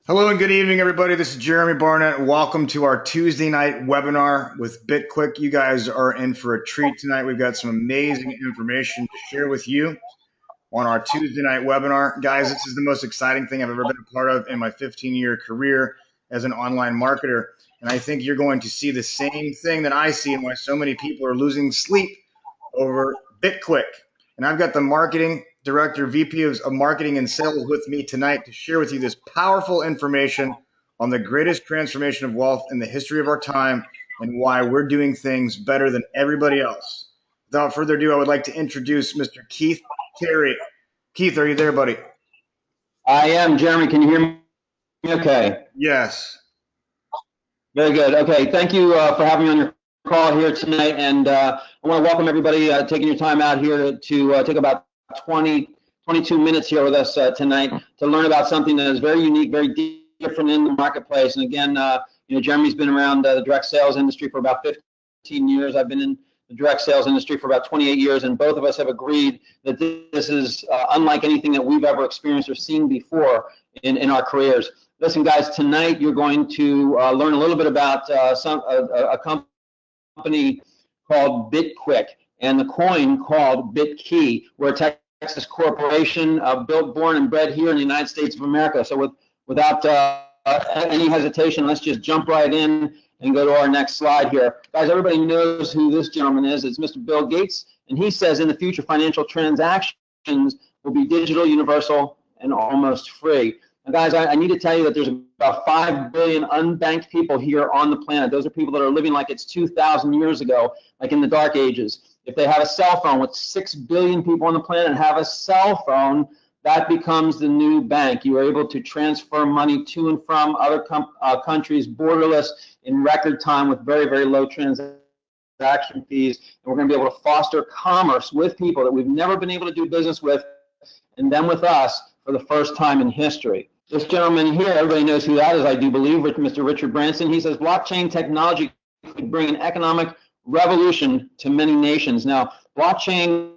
Hello and good evening, everybody. This is Jeremy Barnett. Welcome to our Tuesday night webinar with Bitquick. You guys are in for a treat tonight. We've got some amazing information to share with you on our Tuesday night webinar. Guys, this is the most exciting thing I've ever been a part of in my 15-year career as an online marketer. And I think you're going to see the same thing that I see and why so many people are losing sleep over Bitquick. And I've got the marketing director, VP of marketing and sales with me tonight to share with you this powerful information on the greatest transformation of wealth in the history of our time and why we're doing things better than everybody else. Without further ado, I would like to introduce Mr. Keith Carey. Keith, are you there, buddy? I am, Jeremy. Can you hear me okay? Yes. Very good. Okay, thank you for having me on your call here tonight. And I want to welcome everybody taking your time out here to take about 22 minutes here with us tonight to learn about something that is very unique, very different in the marketplace. And again, Jeremy's been around the direct sales industry for about 15 years. I've been in the direct sales industry for about 28 years, and both of us have agreed that this is unlike anything that we've ever experienced or seen before in our careers. Listen, guys, tonight you're going to learn a little bit about a company called Bitquick and the coin called BitKey. We're a Texas corporation built, born, and bred here in the United States of America. So without any hesitation, let's just jump right in and go to our next slide here. Guys, everybody knows who this gentleman is. It's Mr. Bill Gates, and he says in the future financial transactions will be digital, universal, and almost free. Now, guys, I need to tell you that there's about 5 billion unbanked people here on the planet. Those are people that are living like it's 2,000 years ago, like in the dark ages. If they have a cell phone, with 6 billion people on the planet have a cell phone, that becomes the new bank. You are able to transfer money to and from other countries borderless in record time with very, very low transaction fees. And we're going to be able to foster commerce with people that we've never been able to do business with, and them with us for the first time in history. This gentleman here, everybody knows who that is, I do believe, Mr. Richard Branson. He says blockchain technology could bring an economic revolution to many nations. Now, blockchain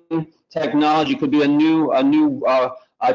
technology could be a new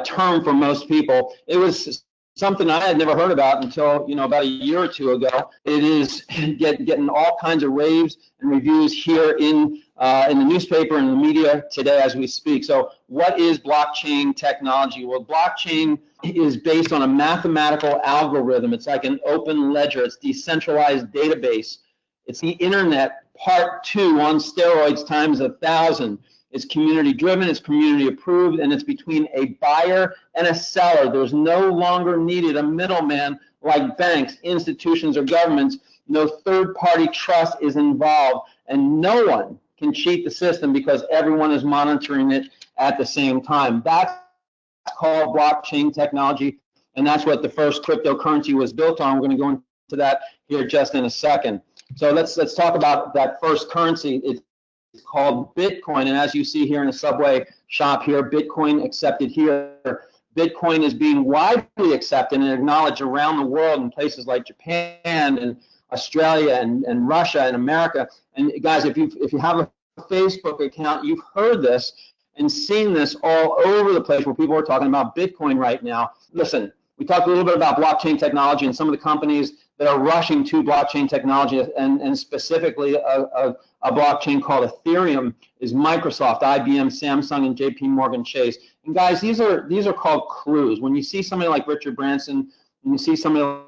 term for most people. It was something I had never heard about until about a year or two ago. It is getting all kinds of raves and reviews here in the newspaper and the media today as we speak. So what is blockchain technology? Well, blockchain is based on a mathematical algorithm. It's like an open ledger. It's decentralized database. It's the internet part 2 on steroids times 1,000. It's community driven, it's community approved, and it's between a buyer and a seller. There's no longer needed a middleman like banks, institutions, or governments. No third party trust is involved, and no one can cheat the system because everyone is monitoring it at the same time. That's called blockchain technology, and that's what the first cryptocurrency was built on. We're going to go into that here just in a second. So let's talk about that first currency. It's called Bitcoin, and as you see here in the subway shop here, Bitcoin accepted here. Bitcoin is being widely accepted and acknowledged around the world in places like Japan and Australia and Russia and America. And guys, if you have a Facebook account, you've heard this and seen this all over the place where people are talking about Bitcoin right now. Listen, we talked a little bit about blockchain technology and some of the companies that are rushing to blockchain technology, and specifically a blockchain called Ethereum is Microsoft, IBM, Samsung, and JP Morgan Chase. And guys, these are called clues. When you see somebody like Richard Branson, and you see somebody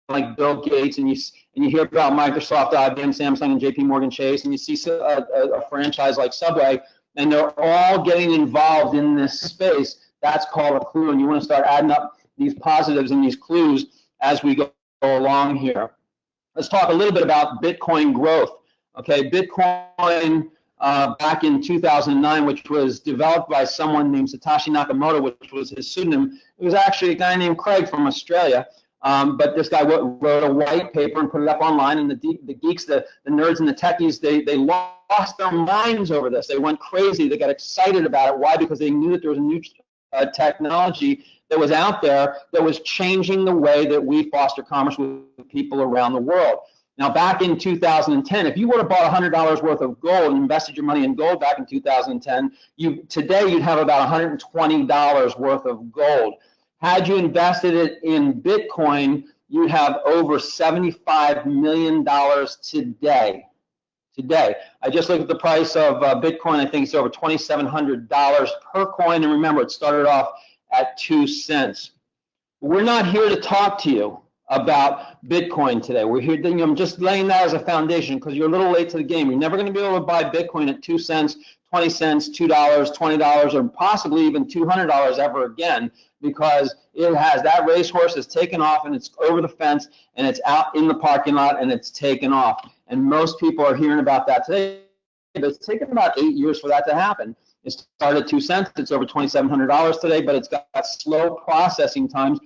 like Bill Gates, and you hear about Microsoft, IBM, Samsung, and JP Morgan Chase, and you see a franchise like Subway, and they're all getting involved in this space, that's called a clue. And you want to start adding up these positives and these clues as we go along here. Let's talk a little bit about Bitcoin growth. Okay, Bitcoin back in 2009, which was developed by someone named Satoshi Nakamoto, which was his pseudonym. It was actually a guy named Craig from Australia, but this guy wrote a white paper and put it up online, and the geeks, the nerds, and the techies, they lost their minds over this. They went crazy. They got excited about it. Why? Because they knew that there was a new technology that was out there that was changing the way that we foster commerce with people around the world. Now, back in 2010, if you would have bought $100 worth of gold and invested your money in gold back in 2010, today you'd have about $120 worth of gold. Had you invested it in Bitcoin, you'd have over $75 million today. I just looked at the price of Bitcoin. I think it's over $2,700 per coin. And remember, it started off at 2 cents. We're not here to talk to you about Bitcoin today. We're here, I'm just laying that as a foundation because you're a little late to the game. You're never going to be able to buy Bitcoin at 2 cents, 20 cents, $2, $20, or possibly even $200 ever again, because it has, that racehorse has taken off and it's over the fence and it's out in the parking lot and it's taken off. And most people are hearing about that today. It's taken about 8 years for that to happen. It started at 2 cents. It's over $2,700 today, but it's got slow processing times,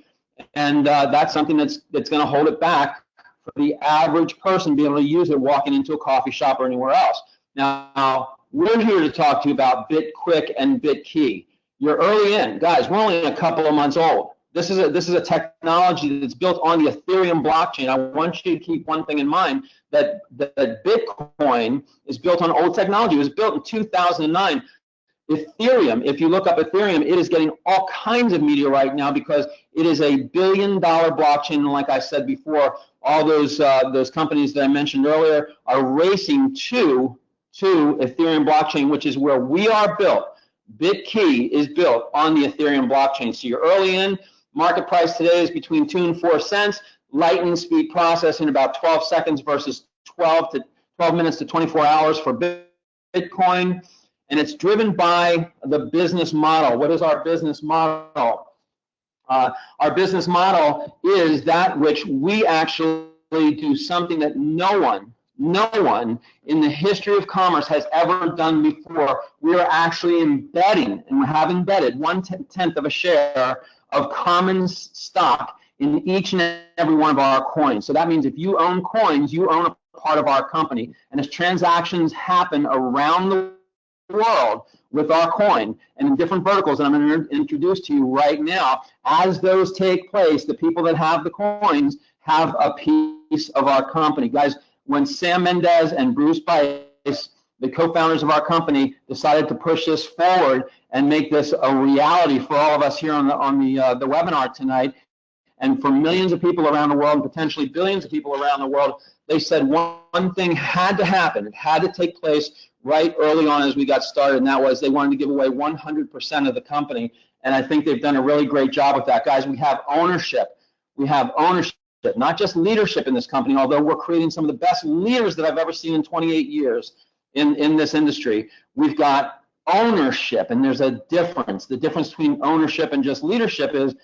and that's something that's going to hold it back for the average person being able to use it walking into a coffee shop or anywhere else. Now, we're here to talk to you about Bitquick and Bitkey. You're early in, guys. We're only a couple of months old. This is a technology that's built on the Ethereum blockchain. I want you to keep one thing in mind, that Bitcoin is built on old technology. It was built in 2009. Ethereum, if you look up Ethereum, it is getting all kinds of media right now because it is a billion-dollar blockchain. And like I said before, all those companies that I mentioned earlier are racing to Ethereum blockchain, which is where we are built. Bitkey is built on the Ethereum blockchain. So you're early in. Market price today is between 2 and 4 cents. Lightning speed processing about 12 seconds versus 12 minutes to 24 hours for Bitcoin. And it's driven by the business model. What is our business model? Our business model is that which we actually do something that no one in the history of commerce has ever done before. We are actually embedding, and we have embedded 1/10 of a share of common stock in each and every one of our coins. So that means if you own coins, you own a part of our company. And as transactions happen around the world with our coin and in different verticals that I'm going to introduce to you right now, as those take place, the people that have the coins have a piece of our company. Guys, when Sam Mendez and Bruce Bice, the co-founders of our company, decided to push this forward and make this a reality for all of us here on the webinar tonight, and for millions of people around the world, and potentially billions of people around the world, they said one thing had to happen. It had to take place right early on as we got started, and that was they wanted to give away 100% of the company. And I think they've done a really great job with that. Guys, we have ownership. We have ownership, not just leadership in this company, although we're creating some of the best leaders that I've ever seen in 28 years in this industry. We've got ownership, and there's a difference. The difference between ownership and just leadership is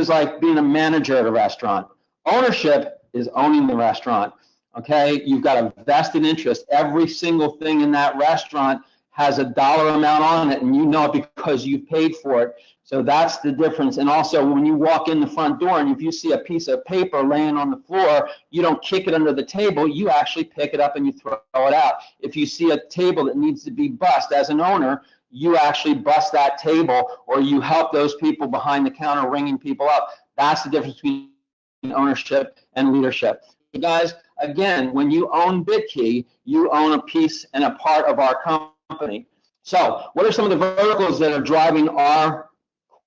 like being a manager at a restaurant. Ownership is owning the restaurant. Okay, you've got a vested interest. Every single thing in that restaurant has a dollar amount on it, and you know it because you paid for it. So that's the difference. And also, when you walk in the front door and if you see a piece of paper laying on the floor, you don't kick it under the table. You actually pick it up and you throw it out. If you see a table that needs to be bussed as an owner, you actually bust that table, or you help those people behind the counter ringing people up. That's the difference between ownership and leadership. So guys, again, when you own Bitkey, you own a piece and a part of our company. So what are some of the verticals that are driving our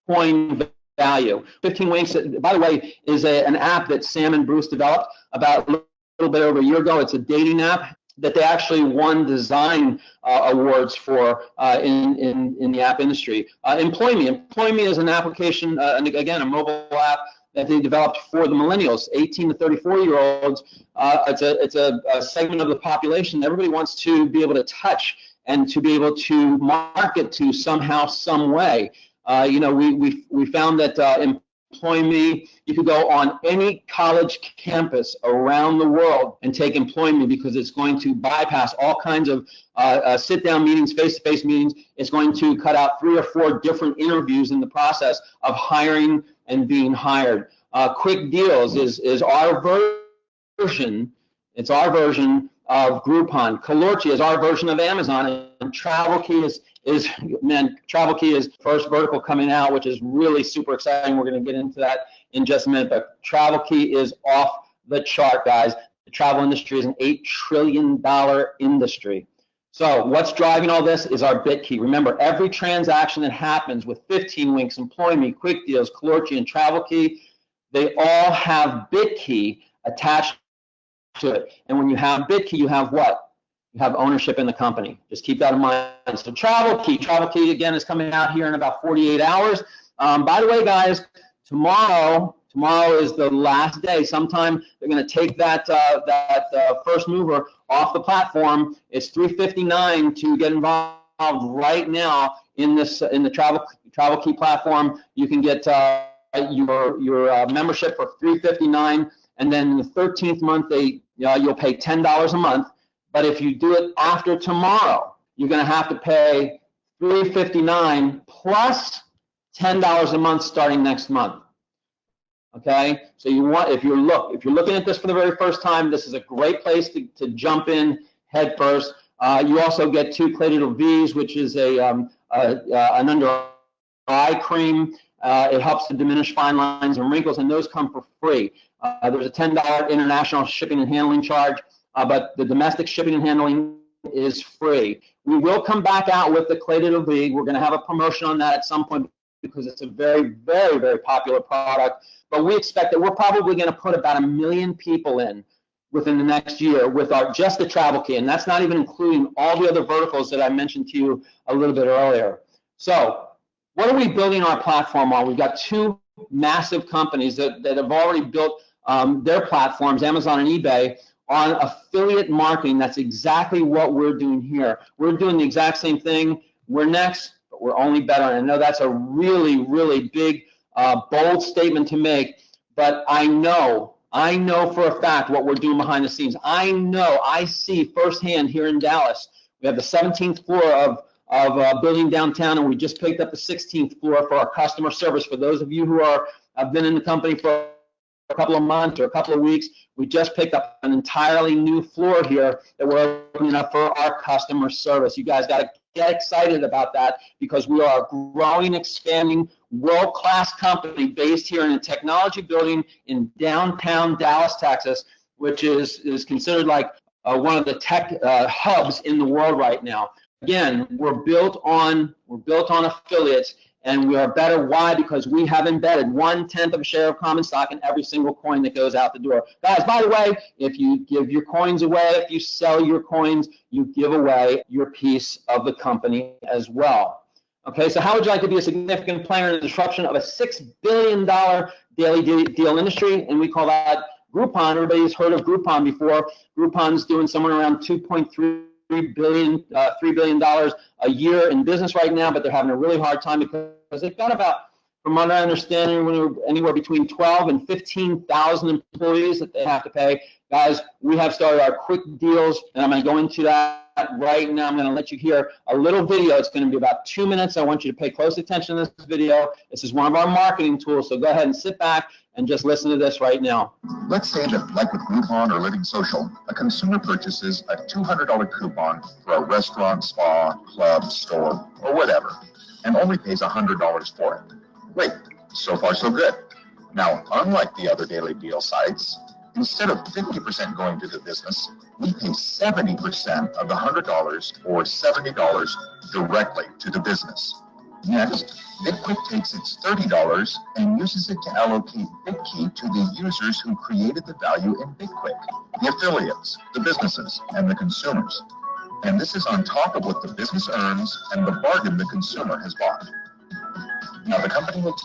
coin value? 15 Winks, by the way, is an app that Sam and Bruce developed about a little bit over a year ago. It's a dating app that they actually won design awards for in the app industry. Employ.me is an application, and again, a mobile app that they developed for the millennials, 18 to 34-year-olds. It's a segment of the population everybody wants to be able to touch and to be able to market to somehow, some way. We found that Employ.me, you could go on any college campus around the world and take Employ.me because it's going to bypass all kinds of sit-down meetings, face-to-face meetings. It's going to cut out 3 or 4 different interviews in the process of hiring and being hired. Quick Deals is our version. It's our version of Groupon. Calorchi is our version of Amazon, and TravelKey is TravelKey is first vertical coming out, which is really super exciting. We're going to get into that in just a minute, but TravelKey is off the chart, guys. The travel industry is an $8 trillion industry. So what's driving all this is our BitKey. Remember, every transaction that happens with 15 Winks, Employ Me, Quick Deals, Calorchy, and Travel Key, they all have BitKey attached to it. And when you have BitKey, you have what? You have ownership in the company. Just keep that in mind. So Travel Key again is coming out here in about 48 hours. By the way, guys, tomorrow is the last day. Sometime they're going to take that first mover off the platform. It's $3.59 to get involved right now in the Travel Key platform. You can get your membership for $3.59, and then in the 13th month you'll pay $10 a month. But if you do it after tomorrow, you're going to have to pay $3.59 plus $10 a month starting next month. Okay, so if you're looking at this for the very first time, this is a great place to jump in head first. You also get 2 Clay Little V's, which is an under eye cream. It helps to diminish fine lines and wrinkles, and those come for free. There's a $10 international shipping and handling charge, but the domestic shipping and handling is free. We will come back out with the Clay Little V. We're going to have a promotion on that at some point because it's a very, very, very popular product. But we expect that we're probably going to put about 1 million people in within the next year with just the Travel Key, and that's not even including all the other verticals that I mentioned to you a little bit earlier. So what are we building our platform on? We've got 2 massive companies that have already built their platforms, Amazon and eBay, on affiliate marketing. That's exactly what we're doing here. We're doing the exact same thing. We're next, but we're only better. And I know that's a really, really big, bold statement to make, but I know for a fact what we're doing behind the scenes. I see firsthand here in Dallas. We have the 17th floor of a building downtown, and we just picked up the 16th floor for our customer service. For those of you who have been in the company for a couple of months or a couple of weeks, we just picked up an entirely new floor here that we're opening up for our customer service. You guys got to get excited about that because we are a growing, expanding, world-class company based here in a technology building in downtown Dallas, Texas, which is considered like one of the tech hubs in the world right now. Again, we're built on affiliates, and we are better. Why? Because we have embedded 1/10 of a share of common stock in every single coin that goes out the door. Guys, by the way, if you give your coins away, if you sell your coins, you give away your piece of the company as well. Okay, so how would you like to be a significant player in the disruption of a $6 billion daily deal industry? And we call that Groupon. Everybody's heard of Groupon before. Groupon's doing somewhere around $3 billion a year in business right now, but they're having a really hard time because they've got about, from what I understand, anywhere between 12 and 15,000 employees that they have to pay. Guys, we have started our quick deals, and I'm going to go into that right now. I'm going to let you hear a little video. It's going to be about 2 minutes. I want you to pay close attention to this video. This is one of our marketing tools, so go ahead and sit back and just listen to this right now. Let's say that, like with Groupon or Living Social, a consumer purchases a $200 coupon for a restaurant, spa, club, store, or whatever, and only pays $100 for it. Great, so far so good. Now, unlike the other daily deal sites, instead of 50% going to the business, we pay 70% of the $100 or $70 directly to the business. Next, Bitquick takes its $30 and uses it to allocate BitKey to the users who created the value in Bitquick, the affiliates, the businesses, and the consumers. And this is on top of what the business earns and the bargain the consumer has bought. Now, the company will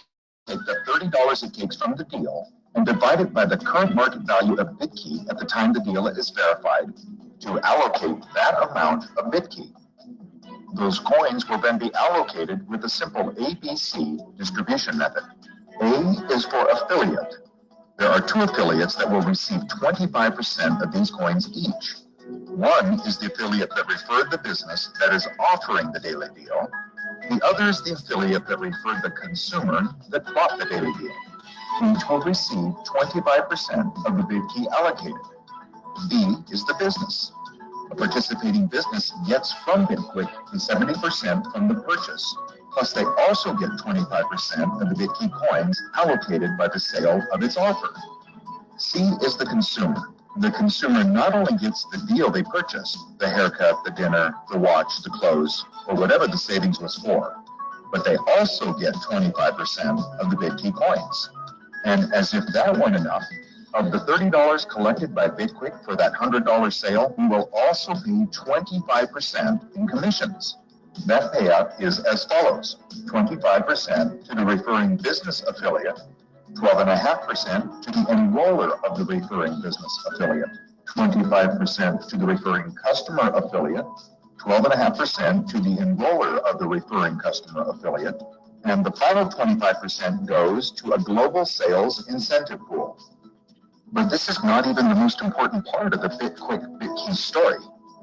take the $30 it takes from the deal and divide it by the current market value of BitKey at the time the deal is verified to allocate that amount of BitKey. Those coins will then be allocated with a simple ABC distribution method. A is for affiliate. There are 2 affiliates that will receive 25% of these coins each. One is the affiliate that referred the business that is offering the daily deal. The other is the affiliate that referred the consumer that bought the daily deal. Each will receive 25% of the BitKey allocated. B is the business. A participating business gets from Bitquick the 70% from the purchase, plus they also get 25% of the BitKey coins allocated by the sale of its offer. C is the consumer. The consumer not only gets the deal they purchased, the haircut, the dinner, the watch, the clothes, or whatever the savings was for, but they also get 25% of the BitKey coins. And as if that weren't enough, of the $30 collected by Bitquick for that $100 sale, we will also pay 25% in commissions. That payout is as follows: 25% to the referring business affiliate, 12.5% to the enroller of the referring business affiliate, 25% to the referring customer affiliate, 12.5% to the enroller of the referring customer affiliate, and the final 25% goes to a global sales incentive pool. But this is not even the most important part of the Bitquick BitKey story.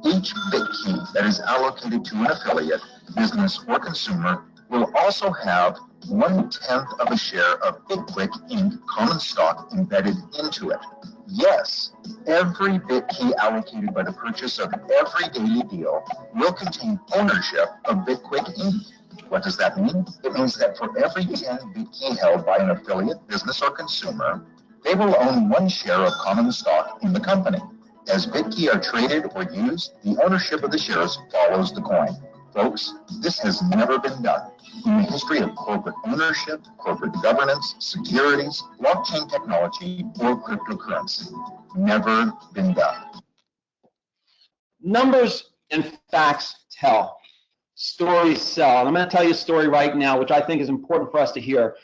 Each BitKey that is allocated to an affiliate, business, or consumer will also have 1/10 of a share of Bitquick Inc. common stock embedded into it. Yes, every BitKey allocated by the purchase of every daily deal will contain ownership of Bitquick Inc. What does that mean? It means that for every 10 BitKey held by an affiliate, business, or consumer, they will own 1 share of common stock in the company. As BitKey are traded or used, the ownership of the shares follows the coin. Folks, this has never been done in the history of corporate ownership, corporate governance, securities, blockchain technology, or cryptocurrency. Never been done. Numbers and facts tell. Stories sell. And I'm going to tell you a story right now, which I think is important for us to hear.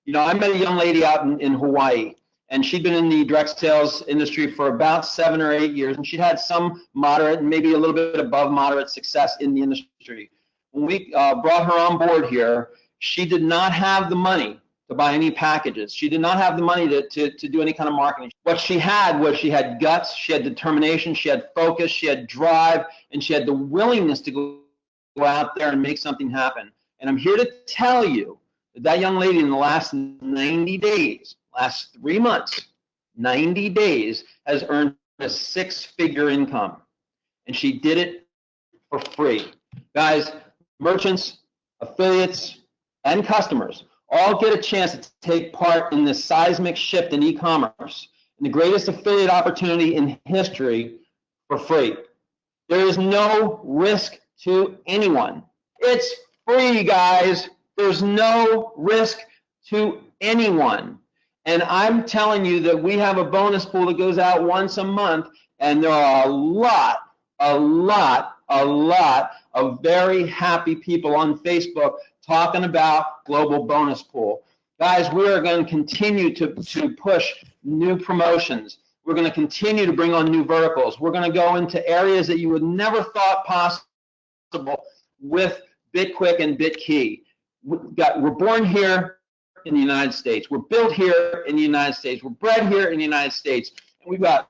You know, I met a young lady out in Hawaii, and she'd been in the direct sales industry for about 7 or 8 years, and she'd had some moderate and maybe a little bit above moderate success in the industry. When we brought her on board here, she did not have the money to buy any packages. She did not have the money to do any kind of marketing. What she had was she had guts, she had determination, she had focus, she had drive, and she had the willingness to go out there and make something happen. And I'm here to tell you that that young lady in the last 90 days, last 3 months, 90 days, has earned a 6-figure income. And she did it for free. Guys, merchants, affiliates, and customers all get a chance to take part in this seismic shift in e-commerce, and the greatest affiliate opportunity in history, for free. There is no risk to anyone. It's free, guys. There's no risk to anyone. And I'm telling you that we have a bonus pool that goes out once a month, and there are a lot of very happy people on Facebook talking about Global Bonus Pool. Guys, we are going to continue to push new promotions. We're going to continue to bring on new verticals. We're going to go into areas that you would never thought possible with Bitquick and BitKey. We're born here in the United States. We're built here in the United States. We're bred here in the United States. And we've got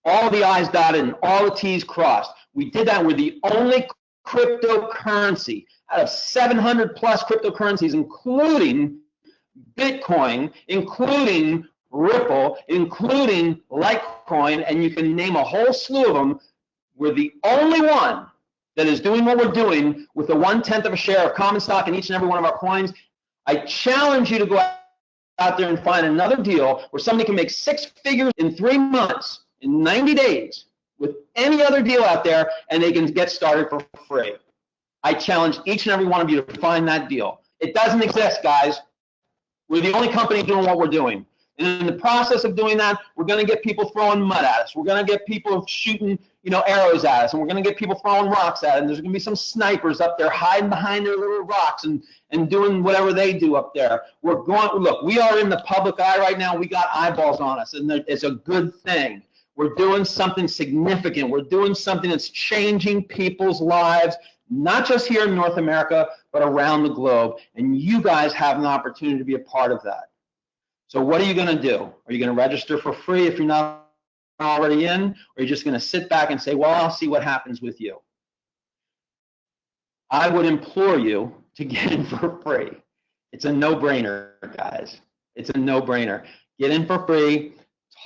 all the I's dotted and all the T's crossed. We did that. We're the only cryptocurrency out of 700 plus cryptocurrencies, including Bitcoin, including Ripple, including Litecoin, and you can name a whole slew of them. We're the only one that is doing what we're doing with a 1/10 of a share of common stock in each and every one of our coins. I challenge you to go out there and find another deal where somebody can make 6 figures in 3 months, in 90 days, with any other deal out there, and they can get started for free. I challenge each and every one of you to find that deal. It doesn't exist, guys. We're the only company doing what we're doing. And in the process of doing that, we're going to get people throwing mud at us. We're going to get people shooting, arrows at us, and we're going to get people throwing rocks at us. And there's going to be some snipers up there hiding behind their little rocks and doing whatever they do up there. Look, we are in the public eye right now. We got eyeballs on us, and it's a good thing. We're doing something significant. We're doing something that's changing people's lives, not just here in North America, but around the globe. And you guys have an opportunity to be a part of that. So what are you going to do? Are you going to register for free if you're not already in? Or are you just going to sit back and say, well, I'll see what happens with you? I would implore you to get in for free. It's a no-brainer, guys. It's a no-brainer. Get in for free.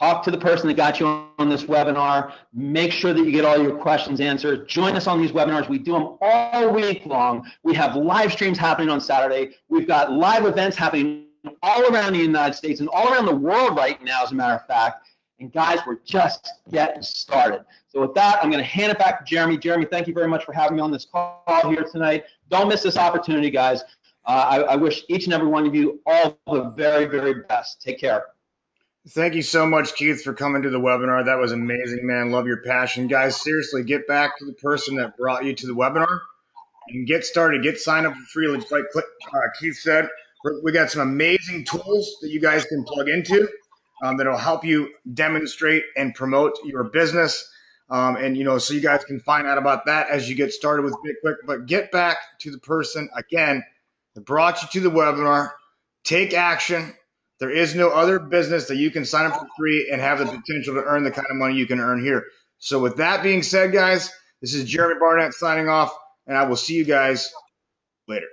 Talk to the person that got you on this webinar. Make sure that you get all your questions answered. Join us on these webinars. We do them all week long. We have live streams happening on Saturday. We've got live events happening all around the United States and all around the world right now, as a matter of fact. And guys, we're just getting started. So with that, I'm going to hand it back to Jeremy. Jeremy, thank you very much for having me on this call here tonight. Don't miss this opportunity, guys. I wish each and every one of you all the very, very best. Take care. Thank you so much, Keith, for coming to the webinar. That was amazing, man. Love your passion. Guys, seriously, get back to the person that brought you to the webinar and get started. Get signed up for free. Like Keith said, we got some amazing tools that you guys can plug into that'll help you demonstrate and promote your business. And, so you guys can find out about that as you get started with BitQuick. But get back to the person, again, that brought you to the webinar. Take action. There is no other business that you can sign up for free and have the potential to earn the kind of money you can earn here. So with that being said, guys, this is Jeremy Barnett signing off, and I will see you guys later.